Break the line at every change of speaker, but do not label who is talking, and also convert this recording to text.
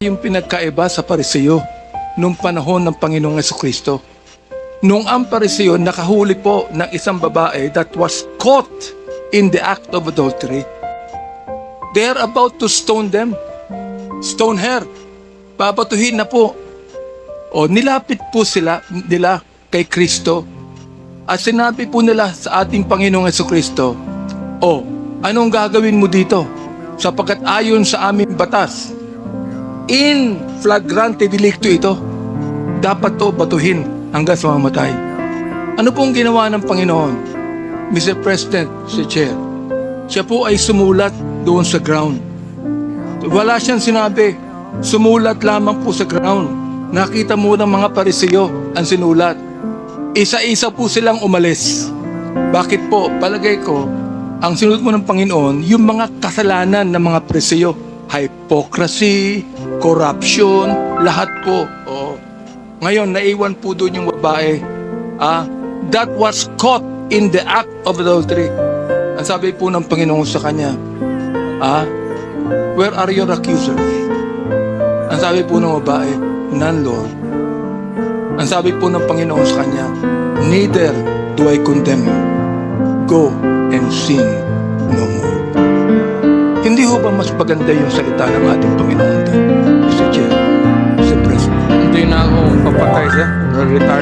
Yung pinagkaiba sa Pariseo nung panahon ng Panginoong Jesucristo. Nung ang Pariseo nakahuli po ng isang babae that was caught in the act of adultery, they are about to stone them. Stone her. Babatuhin na po. O nilapit po nila kay Kristo. At sinabi po nila sa ating Panginoong Jesucristo, "O, anong gagawin mo dito? Sapagkat ayon sa aming batas, in flagrante delicto ito, dapat to batuhin hanggang sa mamatay." Ano pong ginawa ng Panginoon? Mr. President, Mr. Chair, siya po ay sumulat doon sa ground. Wala siyang sinabi, sumulat lamang po sa ground. Nakita mo ng mga Pariseo ang sinulat. Isa-isa po silang umalis. Bakit po? Palagay ko, ang sinulat mo ng Panginoon, yung mga kasalanan ng mga Pariseo, hypocrisy, corruption, lahat po. Oh. Ngayon, naiwan po doon yung babae that was caught in the act of adultery. Ang sabi po ng Panginoon sa kanya, "Where are your accusers?" Ang sabi po ng babae, "None, Lord." Ang sabi po ng Panginoon sa kanya, "Neither do I condemn you. Go and sin no more." Hindi ho ba mas maganda yung salita ng ating Panginoon doon, Mr. Chair, Mr. President?
Hindi na ako papatay siya. Retire